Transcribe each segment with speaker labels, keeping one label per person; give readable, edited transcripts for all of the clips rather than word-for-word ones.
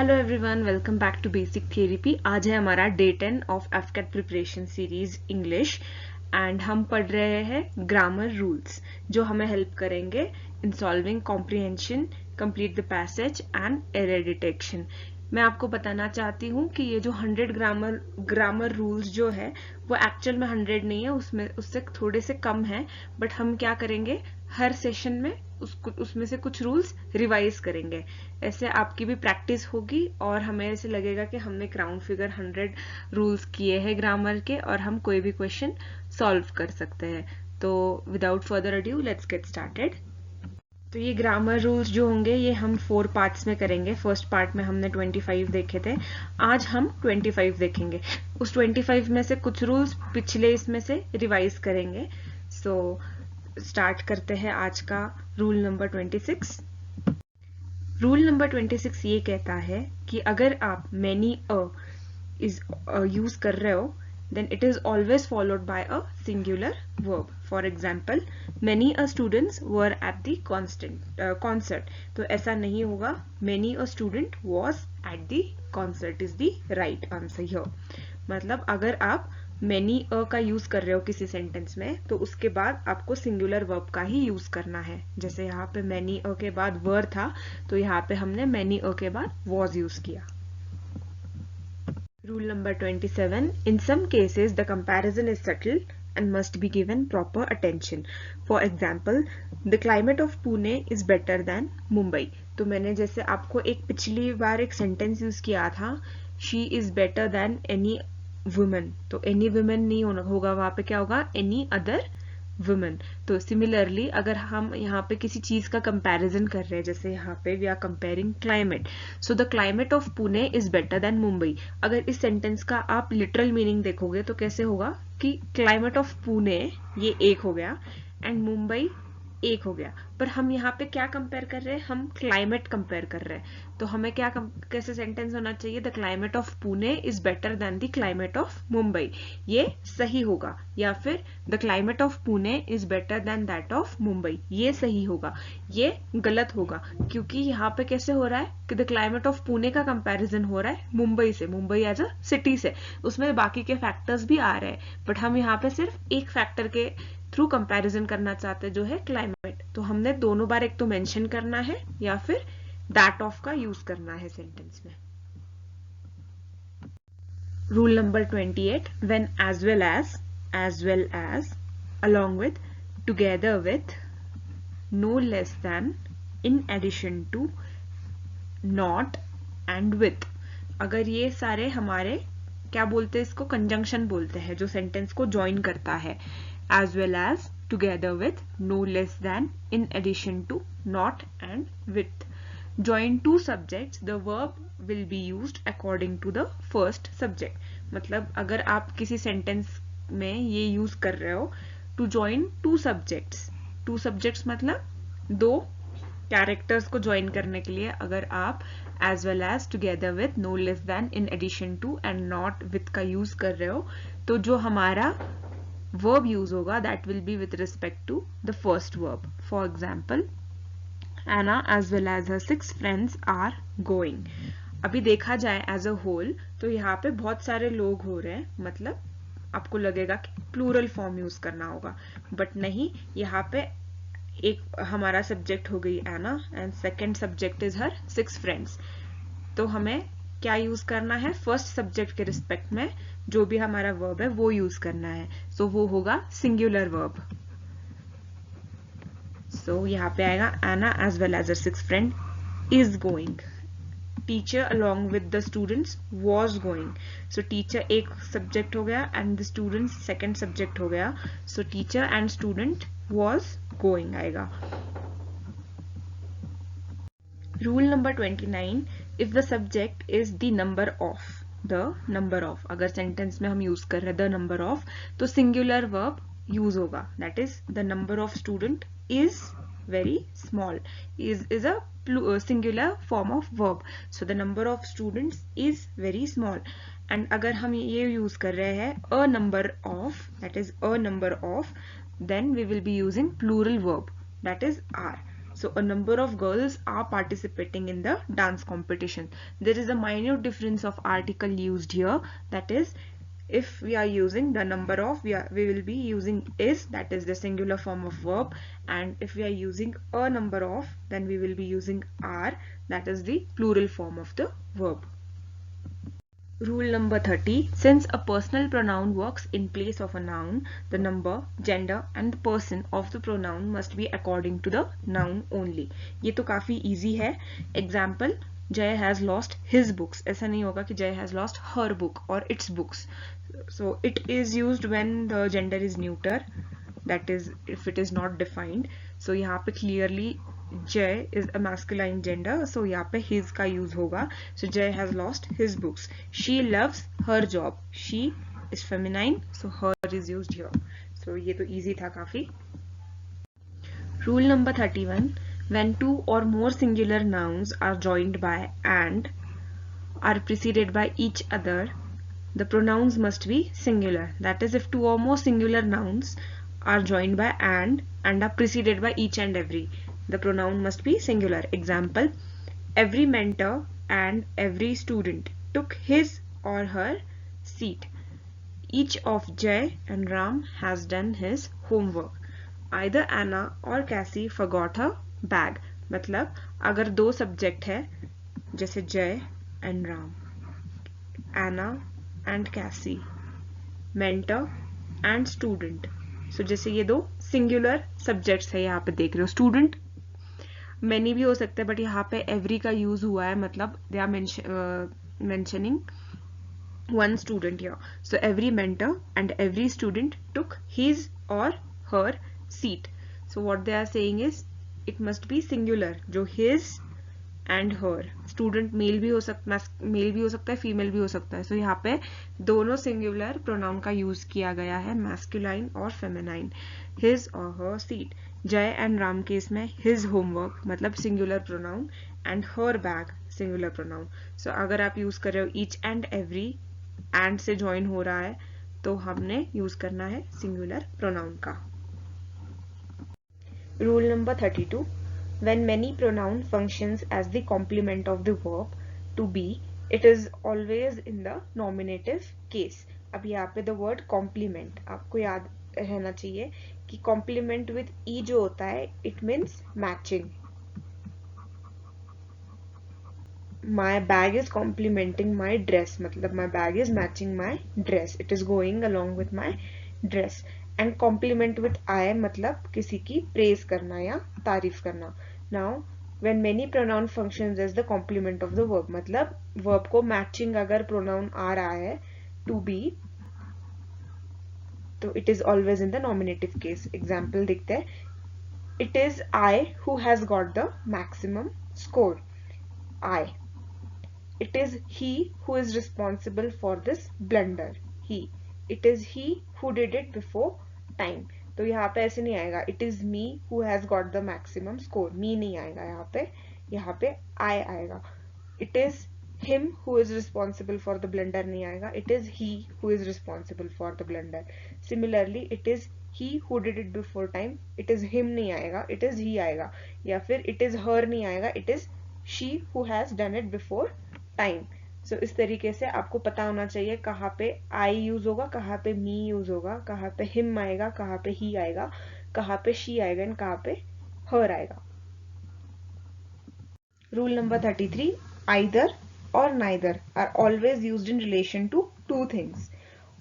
Speaker 1: Hello everyone, welcome back to basic theory. आज है हमारा day 10 of AFCAT preparation series English and हम पढ़ रहे हैं ग्रामर रूल्स जो हमें हेल्प करेंगे in solving comprehension, complete the passage and error detection. मैं आपको बताना चाहती हूँ कि ये जो 100 ग्रामर रूल्स जो है वो एक्चुअल में 100 नहीं है, उससे थोड़े से कम है। बट हम क्या करेंगे, हर सेशन में उसमें से कुछ रूल्स रिवाइज करेंगे। ऐसे आपकी भी प्रैक्टिस होगी और हमें ऐसे लगेगा कि हमने क्राउन फिगर 100 रूल्स किए हैं ग्रामर के और हम कोई भी क्वेश्चन सॉल्व कर सकते हैं। तो without further adieu let's get started. तो ये ग्रामर रूल्स जो होंगे ये हम 4 पार्ट्स में करेंगे। फर्स्ट पार्ट में हमने 25 देखे थे, आज हम 25 देखेंगे। उस 25 में से कुछ रूल्स पिछले इसमें से रिवाइज करेंगे। सो स्टार्ट करते हैं आज का रूल नंबर 26। रूल नंबर 26 ये कहता है कि अगर आप मैनी इज यूज कर रहे हो then it is always followed by a singular verb. For example, many a students were at the concert. तो ऐसा नहीं होगा, many a student was at the concert is the right answer here. मतलब अगर आप many a का use कर रहे हो किसी सेंटेंस में तो उसके बाद आपको सिंगुलर वर्ब का ही यूज करना है। जैसे यहाँ पे many a के बाद were था तो यहाँ पे हमने many a के बाद was यूज किया। Rule number 27. In some cases, the comparison is subtle and must be given proper attention. For example, the climate of Pune is better than Mumbai. तो मैंने जैसे आपको एक पिछली बार एक सेंटेंस यूज किया था, she is better than any woman. तो any woman नहीं होगा, वहां पे क्या होगा, any other वुमेन। तो सिमिलरली अगर हम यहाँ पे किसी चीज का कंपैरिजन कर रहे हैं, जैसे यहाँ पे we are comparing climate, so the climate of Pune is better than Mumbai. अगर इस सेंटेंस का आप लिटरल मीनिंग देखोगे तो कैसे होगा कि क्लाइमेट ऑफ पुणे ये एक हो गया एंड मुंबई एक हो गया, पर हम यहाँ पे क्या कंपेयर कर रहे हैं, हम क्लाइमेट कंपेयर कर रहे हैं। तो हमें क्या कैसे सेंटेंस होना चाहिए, the climate of Pune is better then the climate of Mumbai, ये सही होगा। या फिर the climate of Pune is better then that of Mumbai, ये सही होगा। ये गलत होगा क्योंकि यहाँ पे कैसे हो रहा है कि द क्लाइमेट ऑफ पुणे का कंपेरिजन हो रहा है मुंबई से, मुंबई एज अ सिटी से, उसमें बाकी के फैक्टर्स भी आ रहे हैं, बट हम यहाँ पे सिर्फ एक फैक्टर के थ्रू कंपैरिजन करना चाहते हैं जो है क्लाइमेट। तो हमने दोनों बार एक तो मेंशन करना है या फिर दैट ऑफ का यूज करना है सेंटेंस में। Rule number 28. When as well as along with, together with, no less than, in addition to, not and with, अगर ये सारे हमारे क्या बोलते हैं, इसको कंजंक्शन बोलते हैं जो सेंटेंस को ज्वाइन करता है। as well as, together with, no less than, in addition to, not and with. Join two subjects, the verb will be used according to the first subject. मतलब अगर आप किसी सेंटेंस में ये यूज कर रहे हो टू ज्वाइन टू सब्जेक्ट्स मतलब दो कैरेक्टर्स को ज्वाइन करने के लिए अगर आप as well as, together with, no less than, in addition to and not with का यूज कर रहे हो, तो जो हमारा verb use होगा that will be with respect to the first verb. For example, Anna as well as her 6 friends are going. अभी देखा जाए as a whole तो यहाँ पे बहुत सारे लोग हो रहे हैं, मतलब आपको लगेगा कि प्लूरल फॉर्म यूज करना होगा, बट नहीं, यहाँ पे एक हमारा सब्जेक्ट हो गई Anna and second subject is her 6 friends. तो हमें क्या यूज करना है, फर्स्ट सब्जेक्ट के रिस्पेक्ट में जो भी हमारा वर्ब है वो यूज करना है। सो वो होगा सिंगुलर वर्ब। सो यहाँ पे आएगा Anna as well as her 6 friend is going, teacher along with the students was going. So teacher एक सब्जेक्ट हो गया and the students second subject हो गया, so teacher and student was going आएगा। Rule number 29. If the subject is the number of, अगर sentence में हम use कर रहे हैं द नंबर ऑफ तो सिंगुलर वर्ब यूज होगा, that is the number of student is very small, is a singular form of verb, so the number of students is very small. and अगर हम ये use कर रहे हैं a number of, that is a number of, then we will be using plural verb, that is are. So a number of girls are participating in the dance competition. There is a minute difference of article used here. That is, if we are using the number of, we will be using is, that is the singular form of verb, and if we are using a number of, then we will be using are, that is the plural form of the verb. Rule number 30. Since a personal pronoun works in place of a noun, the number, gender and the person of the pronoun must be according to the noun only. ये तो काफी easy है. Example, Jay has lost his books. ऐसा नहीं होगा कि Jay has lost her book or its books. So it is used when the gender is neuter, that is if it is not defined. So यहाँ पे clearly Jay is a masculine gender, so यहाँ पे his का use होगा. So Jay has lost his books. She loves her job. She is feminine, so her is used here. So ये तो easy था काफी. Rule number 31. When two or more singular nouns are joined by and are preceded by each other, the pronouns must be singular. That is, if two or more singular nouns are joined by and are preceded by each and every, the pronoun must be singular. Example, every mentor and every student took his or her seat. Each of Jay and Ram has done his homework. Either Anna or Cassie forgot her bag. मतलब अगर दो subject है जैसे जय and Ram, Anna and Cassie, mentor and student. So जैसे ये दो singular subjects है, यहाँ पे देख रहे हो. स्टूडेंट मैनी भी हो सकता है, बट यहाँ पे एवरी का यूज हुआ है, मतलब they are mentioning one student here. So every mentor and every student took his or her seat. So what they are saying is it must be singular. जो his and her, student male भी हो सकता है, female भी हो सकता है. So यहाँ पे दोनों सिंगुलर प्रोनाउन का यूज किया गया है, मैस्कुलाइन और फेमिनाइन. his और her seat. Jay and Ram case में his homework मतलब singular pronoun and her bag singular pronoun. So अगर आप यूज कर रहे हो each and every and से ज्वाइन हो रहा है तो हमने यूज करना है सिंगुलर प्रोनाउन का. Rule number 32. When many pronoun functions as the complement of the verb to be, it is always in the nominative case. अब यहाँ पे the word complement आपको याद रहना चाहिए कि complement with e जो होता है it means matching. My bag is complementing my dress, मतलब my bag is matching my dress, it is going along with my dress. And compliment with I मतलब किसी की praise करना या तारीफ करना. Now when many pronoun functions as the complement of the verb, मतलब verb को matching अगर pronoun आ रहा है to be, तो it is always in the nominative case. Example देखते हैं. It is I who has got the maximum score. I. It is he who is responsible for this blunder. He. It is he who did it before time. तो यहाँ पे ऐसे नहीं आएगा it is me who has got the maximum score. me नहीं आएगा यहाँ पे I आएगा. It is him who is responsible for the blunder नहीं आएगा, it is he who is responsible for the blunder. Similarly, it is he who did it before time, it is him नहीं आएगा, it is he आएगा. या फिर it is her नहीं आएगा, it is she who has done it before time. So इस तरीके से आपको पता होना चाहिए कहाँ पे I यूज होगा, कहाँ पे me यूज होगा, कहाँ पे him आएगा, कहाँ पे he आएगा, कहाँ पे she आएगा और कहाँ पे her आएगा. Rule number 33. Either or neither are always used in relation to two things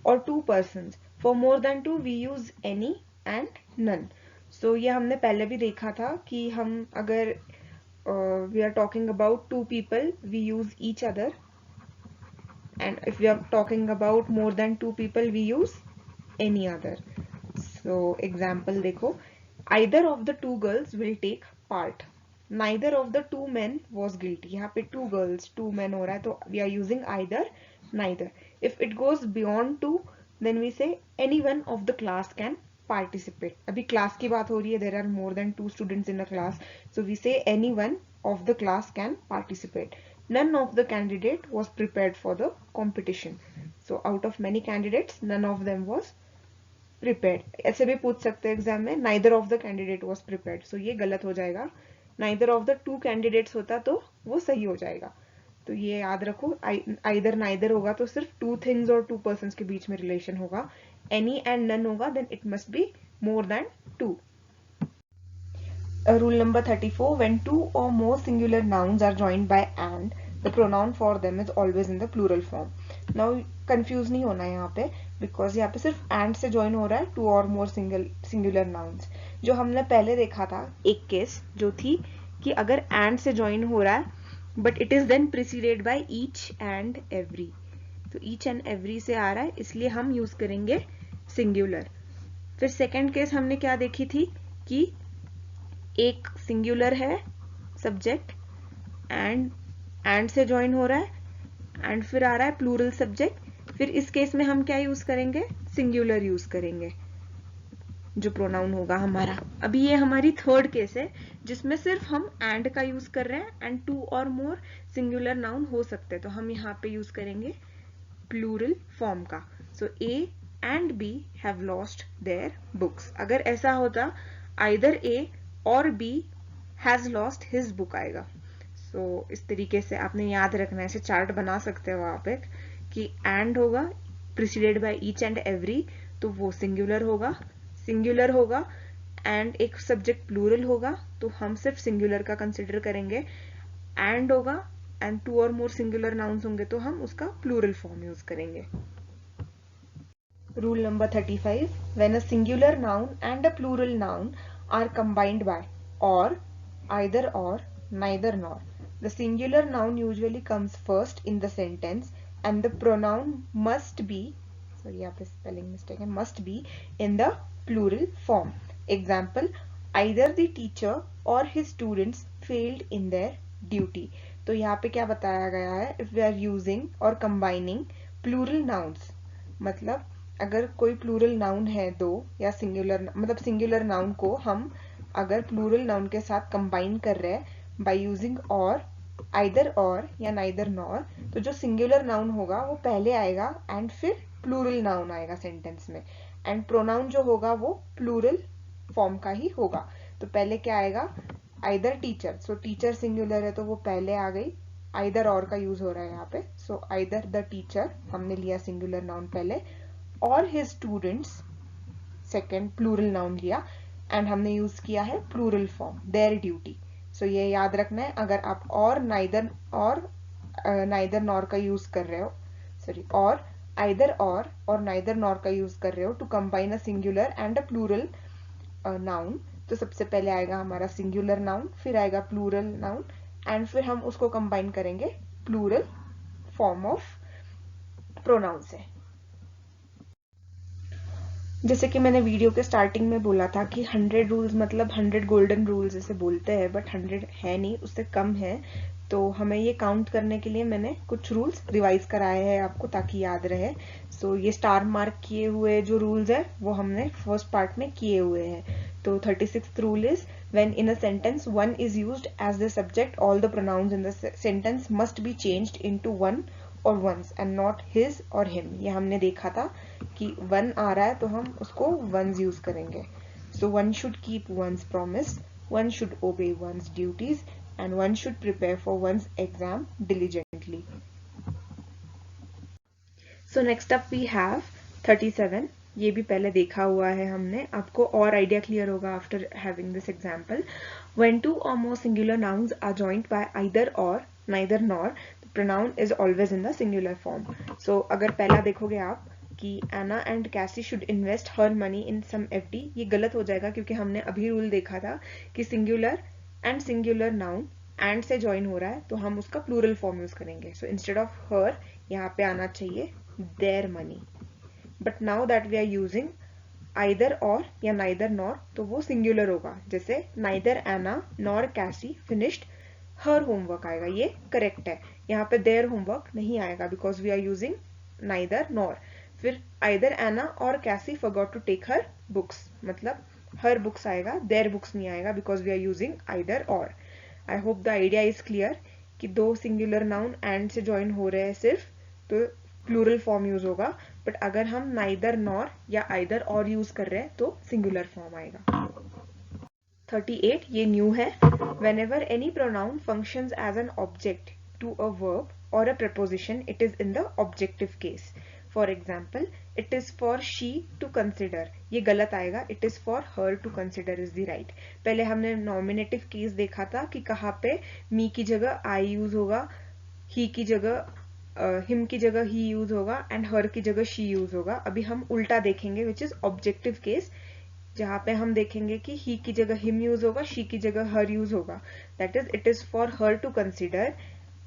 Speaker 1: or two persons. For more than two we use any and none. So ये हमने पहले भी देखा था कि हम अगर we are talking about two people we use each other, and if we are talking about more than two people we use any other. So example देखो, either of the two girls will take part. Neither of the two men was guilty. यहाँ पे two girls two men हो रहा है तो we are using either neither. If it goes beyond two then we say anyone of the class can participate. अभी class की बात हो रही है, there are more than two students in a class, so we say anyone of the class can participate. None of the candidate was prepared for the competition. So out of many candidates none of them was prepared. ऐसे भी पूछ सकते हैं exam में neither of the candidate was prepared. So ये गलत हो जाएगा. Neither of the two candidates होता तो वो सही हो जाएगा। तो ये याद रखो, आइदर नाइदर होगा तो सिर्फ टू थिंग्स और टू पर्सन्स के बीच में रिलेशन होगा। एनी एंड नन होगा then it must be more than two. Rule number 34, when two or more singular nouns are joined by and, the pronoun for them is always in the plural form. Now confuse नहीं होना है यहाँ पे, because यहाँ पे सिर्फ and से join हो रहा है two or more singular nouns। जो हमने पहले देखा था एक केस जो थी कि अगर and से join हो रहा है but it is then preceded by each and every, तो each and every से आ रहा है इसलिए हम यूज करेंगे singular। फिर सेकेंड केस हमने क्या देखी थी कि एक सिंगुलर है सब्जेक्ट एंड से ज्वाइन हो रहा है एंड फिर आ रहा है प्लूरल सब्जेक्ट, फिर इस केस में हम क्या यूज करेंगे, सिंगुलर यूज करेंगे जो प्रोनाउन होगा हमारा। अभी ये हमारी थर्ड केस है जिसमें सिर्फ हम एंड का यूज कर रहे हैं एंड टू और मोर सिंगुलर नाउन हो सकते हैं, तो हम यहाँ पे यूज करेंगे प्लूरल फॉर्म का। So A and B have lost their books, अगर ऐसा होता आइदर ए और B has lost his book आएगा। सो इस तरीके से आपने याद रखना है, ऐसे चार्ट बना सकते हो आप एक कि एंड होगा preceded by each and every, तो वो सिंगुलर होगा एंड एक सब्जेक्ट प्लूरल होगा तो हम सिर्फ सिंगुलर का कंसिडर करेंगे। एंड होगा एंड टू और मोर सिंगुलर नाउन्स होंगे तो हम उसका प्लूरल फॉर्म यूज करेंगे। Rule number 35, when a singular noun and a plural noun are combined by or, either or, neither nor, the singular noun usually comes first in the sentence and the pronoun must be, sorry यहाँ पे spelling mistake है, must be in the plural form. Example, either the teacher or his students failed in their duty. तो यहाँ पे क्या बताया गया है, if we are using or combining plural nouns, मतलब अगर कोई प्लूरल नाउन है दो या सिंगुलर, मतलब सिंगुलर नाउन को हम अगर प्लूरल नाउन के साथ कंबाइन कर रहे हैं बाय यूजिंग और, आइदर और या नाइदर नॉर, तो जो सिंगुलर नाउन होगा वो पहले आएगा एंड फिर प्लूरल नाउन आएगा सेंटेंस में, एंड प्रोनाउन जो होगा वो प्लूरल फॉर्म का ही होगा। तो पहले क्या आएगा, आइदर टीचर, सो टीचर सिंगुलर है तो वो पहले आ गई, आइदर और का यूज हो रहा है यहाँ पे, सो आइदर द टीचर हमने लिया सिंगुलर नाउन पहले, और his students second plural noun लिया एंड हमने यूज किया है plural form their duty. So ये याद रखना है, अगर आप और नाइदर नॉर का यूज कर रहे हो, सॉरी और आइदर और नाइदर नॉर का यूज कर रहे हो to combine a singular and a plural noun, तो सबसे पहले आएगा हमारा सिंगुलर नाउन, फिर आएगा प्लूरल नाउन एंड फिर हम उसको कंबाइन करेंगे प्लूरल फॉर्म ऑफ प्रोनाउन से। जैसे कि मैंने वीडियो के स्टार्टिंग में बोला था कि 100 रूल्स मतलब 100 गोल्डन रूल्स जैसे बोलते हैं, बट 100 है नहीं, उससे कम है। तो हमें ये काउंट करने के लिए मैंने कुछ रूल्स रिवाइज कराए हैं आपको ताकि याद रहे। सो ये स्टार मार्क किए हुए जो रूल्स है वो हमने फर्स्ट पार्ट में किए हुए हैं। तो 36th rule is, when in a sentence one is used as the subject all the pronouns in the sentence must be changed into one और वंस एंड नॉट हिज और हिम। ये हमने देखा था कि वन आ रहा है तो हम उसको वंस यूज करेंगे। So one should keep one's promise, one should obey one's duties and one should prepare for one's exam diligently. So next up we have 37, ये भी पहले देखा हुआ है हमने, आपको और आइडिया क्लियर होगा after having this example. When two और more singular nouns are joined by either और neither nor, the pronoun is always in the singular form. So अगर पहला देखोगे आप कि Anna and Casey should invest her money in some FD, ये गलत हो जाएगा क्योंकि हमने अभी रूल देखा था कि singular and singular noun and से ज्वाइन हो रहा है तो हम उसका प्लूरल फॉर्म यूज करेंगे। सो इंस्टेड ऑफ हर यहाँ पे आना चाहिए their money, but now that we are using either or या neither nor, तो वो singular होगा, जैसे neither Anna nor Cassie finished her homework आएगा, ये correct है। यहाँ पे their homework नहीं आएगा because we are using neither nor। फिर either Anna or Cassie forgot to take her books, मतलब her books आएगा, their books नहीं आएगा because we are using either or। I hope the idea is clear कि दो singular noun and से join हो रहे हैं सिर्फ, तो प्लूरल फॉर्म यूज होगा, बट अगर हम नाइदर नॉर या आइदर और यूज कर रहे हैं तो सिंगुलर फॉर्म आएगा। 38 ये न्यू है. Whenever any pronoun functions as an object to a verb or a preposition, it is in the objective case. For example, it is for she to consider. ये गलत आएगा. It is for her to consider is the right. पहले हमने nominative case देखा था कि कहाँ पे me की जगह I यूज होगा, he की जगह him की जगह he यूज होगा and her की जगह she यूज होगा. अभी हम उल्टा देखेंगे which is objective case, जहाँ पे हम देखेंगे कि he की जगह him यूज होगा, she की जगह her यूज होगा. That is it is for her to consider.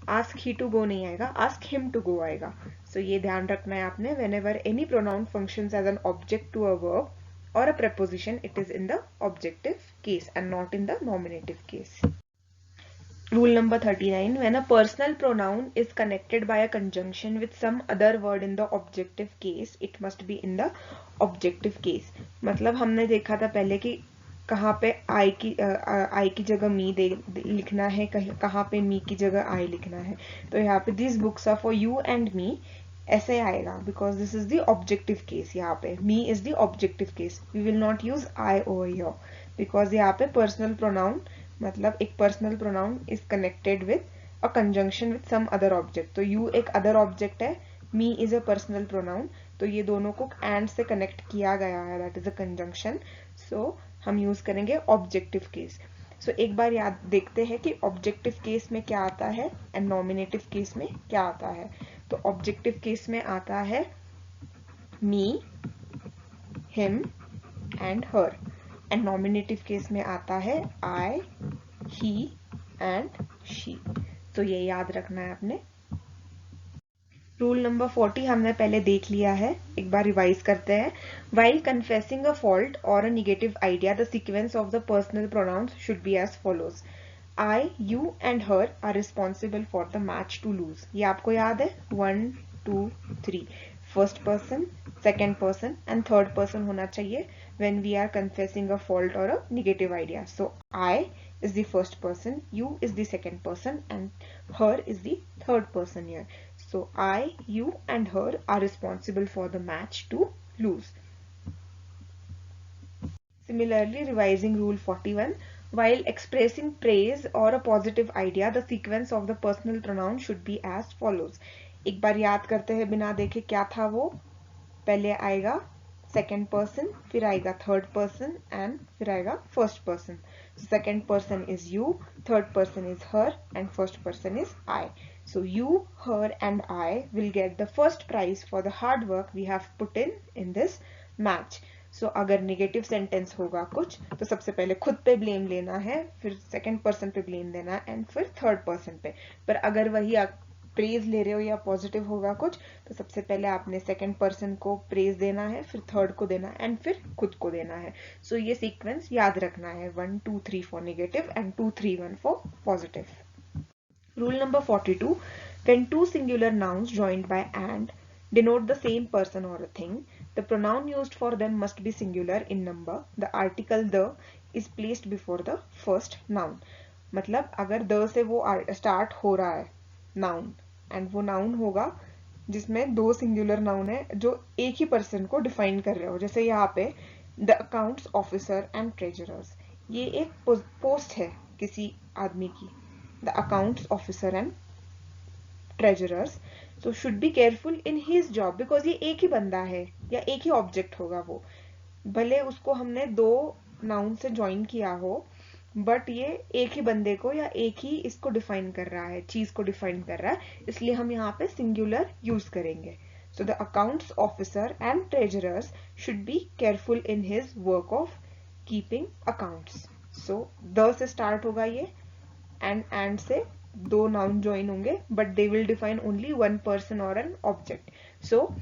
Speaker 1: ask he to go नहीं आएगा, ask him to go आएगा. So ये ध्यान रखना है आपने. whenever any pronoun functions as an object to a verb or a preposition, it is in the objective case and not in the nominative case. Rule number 39. When a personal pronoun is connected by a conjunction with some other word in the objective case, it must be in the objective case. मतलब हमने देखा था पहले कि कहाँ पे I की जगह me लिखना है, कहाँ पे me की जगह I लिखना है. तो यहाँ पे these books are for you and me ऐसे आएगा because this is the objective case. यहाँ पे me is the objective case. We will not use I over here because यहाँ पे personal pronoun मतलब एक personal pronoun is connected with a conjunction with some other object. तो you एक other object है, me is a personal pronoun, तो ये दोनों को एंड से कनेक्ट किया गया है, दैट इज अ कंजंक्शन. सो हम यूज करेंगे ऑब्जेक्टिव केस. सो एक बार याद देखते हैं कि ऑब्जेक्टिव केस में क्या आता है एंड नॉमिनेटिव केस में क्या आता है. तो ऑब्जेक्टिव केस में आता है me, him and her. And nominative case में आता है I, he and she. तो ये याद रखना है आपने. रूल नंबर 40 हमने पहले देख लिया है, एक बार रिवाइज करते हैं. While confessing a fault or a negative idea, the sequence of the personal pronouns should be as follows. I, you and her are responsible for the match to lose. ये आपको याद है 1, 2, 3. First person, second person and third person होना चाहिए when we are confessing a fault or a negative idea. So I is the first person, you is the second person and her is the third person here. So I, you and her are responsible for the match to lose. Similarly, revising rule 41, while expressing praise or a positive idea, the sequence of the personal pronoun should be as follows. एक बार याद करते हैं बिना देखे क्या था वो. पहले आएगा सेकेंड पर्सन, फिर आएगा थर्ड पर्सन एंड फिर आएगा first person. Second person is you, third person is her and first person is I. So you, her and I will get the first prize for the hard work we have put in this match. So अगर negative sentence होगा कुछ तो सबसे पहले खुद पे blame लेना है, फिर सेकेंड पर्सन पे ब्लेम देना है एंड फिर थर्ड पर्सन पे. पर अगर वही प्रेज ले रहे हो या पॉजिटिव होगा कुछ तो सबसे पहले आपने सेकेंड पर्सन को प्रेज देना है, फिर थर्ड को देना है एंड फिर खुद को देना है. सो ये सीक्वेंस याद रखना है, 1, 2, 3 for negative and 2, 3, 1 for positive. Rule number 42. When two singular nouns joined by and denote the same person or a thing, the pronoun used for them must be singular in number. The article the is placed before the first noun. मतलब अगर the से वो start हो रहा है noun and वो noun होगा जिसमें दो singular noun है जो एक ही person को define कर रहे हो. जैसे यहाँ पे the accounts officer and treasurers. ये एक post है किसी आदमी की, the accounts officer and treasurers. So should be careful in his job because ये एक ही बंदा है या एक ही ऑब्जेक्ट होगा वो, भले उसको हमने दो नाउन से ज्वाइन किया हो बट ये एक ही बंदे को या एक ही इसको डिफाइन कर रहा है, चीज को डिफाइन कर रहा है, इसलिए हम यहाँ पे सिंगुलर यूज करेंगे. So the accounts officer and treasurers should be careful in his work of keeping accounts. So the से स्टार्ट होगा ये and से दो नाउन ज्वाइन होंगे but they will define only one person और एन ऑब्जेक्ट. सो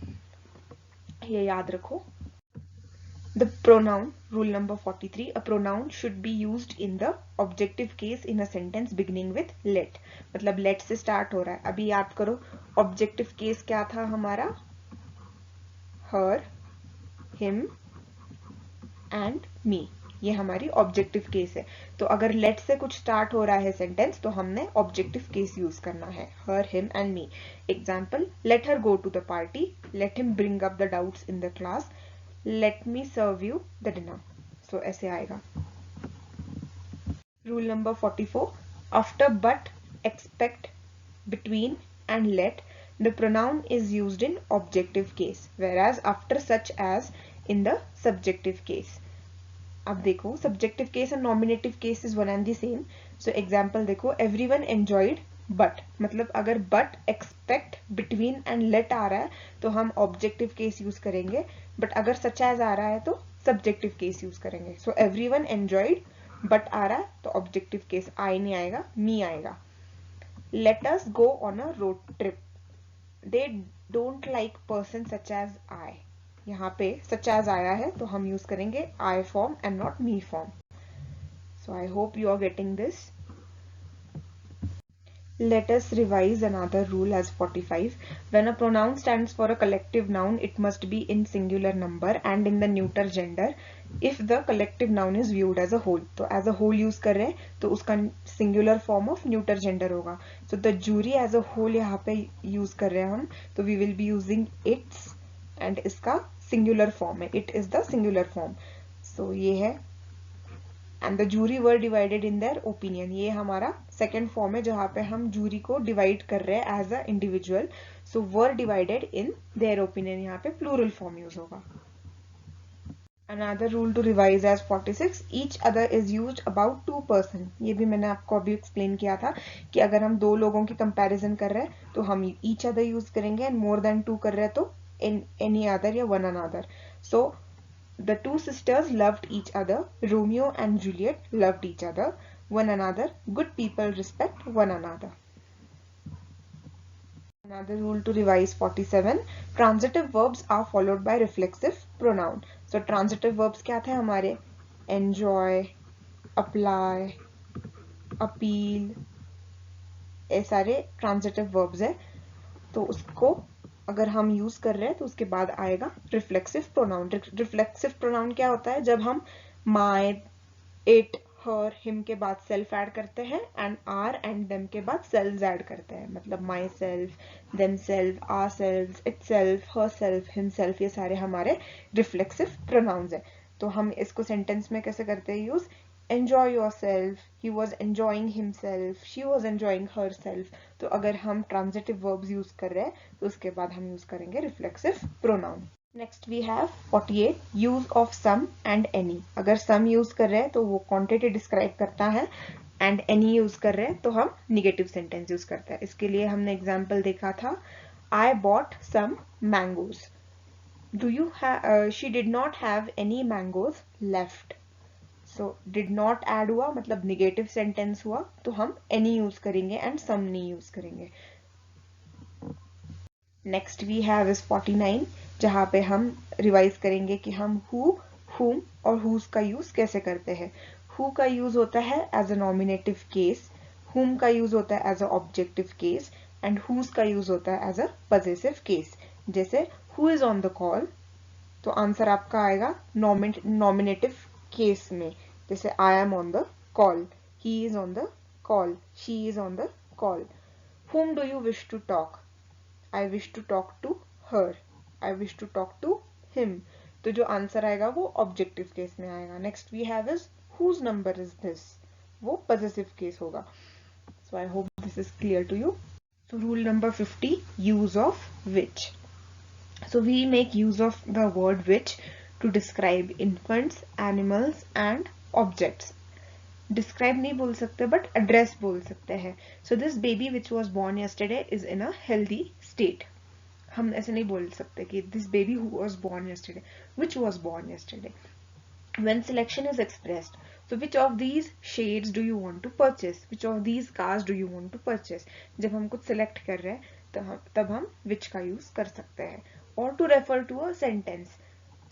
Speaker 1: ये याद रखो. The pronoun rule number 43. A pronoun should be used in the objective case in a sentence beginning with let. मतलब let से start हो रहा है. अभी याद करो ऑब्जेक्टिव केस क्या था हमारा, हर, हिम एंड मी. ये हमारी ऑब्जेक्टिव केस है. तो अगर लेट से कुछ स्टार्ट हो रहा है सेंटेंस तो हमने ऑब्जेक्टिव केस यूज करना है, her, him and me. Example, let her go to the party, let him bring up the doubts in the class, let me serve you the dinner. So ऐसे आएगा. Rule number 44. After but, expect, between and let, the pronoun is used in objective case, whereas after such as in the subjective case. अब देखो subjective case and nominative case is one and the same. So example देखो, everyone enjoyed but, मतलब अगर but, expect, between and let आ रहा है तो हम objective case use करेंगे, but अगर such as आ रहा है तो subjective case use करेंगे. So everyone enjoyed but आ रहा है तो objective case I नहीं आएगा, me आएगा. Let us go on a road trip. They don't like person such as I. यहाँ पे such as आया है तो हम यूज करेंगे I form and not me form. So I hope you are getting this. Let us revise another rule as 45. When a pronoun stands for a collective noun, it must be in singular number and in the neuter gender if the collective noun is viewed as a whole. तो as a whole use कर रहे हैं तो उसका singular form of neuter gender होगा. So the jury as a whole यहाँ पे use कर रहे हैं हम, तो we will be using its and इसका singular form है. It is the singular form. So ये है and the jury were divided in their opinion. ये हमारा second form है जहाँ पे हम jury को divide कर रहे हैं as a individual. So were divided in their opinion. यहाँ पे plural form use होगा. Another rule to revise as 46. Each other is used about two person. ये भी मैंने आपको अभी explain किया था कि अगर हम दो लोगों की comparison कर रहे हैं तो हम each other use करेंगे and more than two कर रहे हैं तो in any other या one another. So the two sisters loved each other. Romeo and Juliet loved each other, one another. Good people respect one another. Another rule to revise 47. Transitive verbs are followed by reflexive pronoun. So transitive verbs क्या थे हमारे? Enjoy, apply, appeal. ये सारे transitive verbs है. तो उसको अगर हम यूज कर रहे हैं तो उसके बाद आएगा रिफ्लेक्सिव प्रोनाउन. रिफ्लेक्सिव प्रोनाउन क्या होता है? जब हम माय, इट, हर, हिम के बाद सेल्फ ऐड करते हैं एंड आर एंड देम के बाद सेल्व्स ऐड करते हैं. मतलब myself, themselves, ourselves, itself, herself, himself, ये सारे हमारे रिफ्लेक्सिव प्रोनाउंस है. तो हम इसको सेंटेंस में कैसे करते हैं use? enjoy yourself, he was enjoying himself, she was enjoying herself. तो अगर हम transitive verbs use कर रहे हैं तो उसके बाद हम use करेंगे reflexive pronoun. Next we have 48. Use of some and any. अगर some use कर रहे हैं तो वो quantity describe करता है and any use कर रहे हैं तो हम negative sentence use करते हैं. इसके लिए हमने example देखा था I bought some mangoes. Do you have? She did not have any mangoes left. So did not add हुआ मतलब negative sentence हुआ तो हम any use करेंगे and some नहीं use करेंगे. Next we have is 49 जहाँ पे हम रिवाइज करेंगे कि हम who, whom और whose का use कैसे करते हैं. Who का use होता है as a nominative case, whom का use होता है as a objective case and whose का use होता है as a possessive case. जैसे who is on the call तो आंसर आपका आएगा nominative case में. जैसे I am on the call, he is on the call, she is on the call. Whom do you wish to talk? I wish to talk to her, I wish to talk to him. तो जो answer आएगा वो objective case में आएगा. Next we have is whose number is this, वो positive case होगा. So I hope this is clear to you. So rule number 50, use of which. So we make use of the word which to describe infants, animals and objects. Describe नहीं बोल सकते but address बोल सकते हैं. So this baby which was born yesterday is in a healthy state. हम ऐसे नहीं बोल सकते कि this baby who was born yesterday, which was born yesterday. When selection is expressed, so which of these shades do you want to purchase? Which of these cars do you want to purchase? जब हम कुछ select कर रहे हैं तब हम which का use कर सकते हैं. Or to refer to a sentence.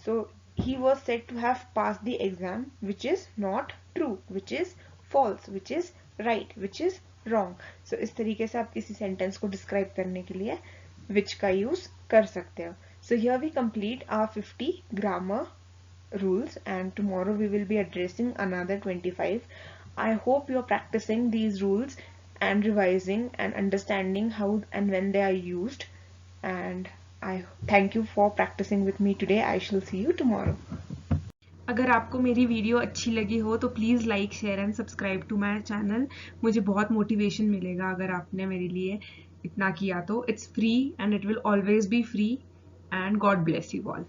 Speaker 1: So he was said to have passed the exam, which is not true, which is false, which is right, which is wrong. So इस तरीके से आप किसी sentence को describe करने के लिए which का use कर सकते हो. So here we complete our 50 grammar rules and tomorrow we will be addressing another 25. I hope you are practicing these rules and revising and understanding how and when they are used, and I thank you for practicing with me today. I shall see you tomorrow. अगर आपको मेरी video अच्छी लगी हो तो please like share and subscribe to my channel. मुझे बहुत motivation मिलेगा अगर आपने मेरे लिए इतना किया तो। It's free and it will always be free and God bless you all.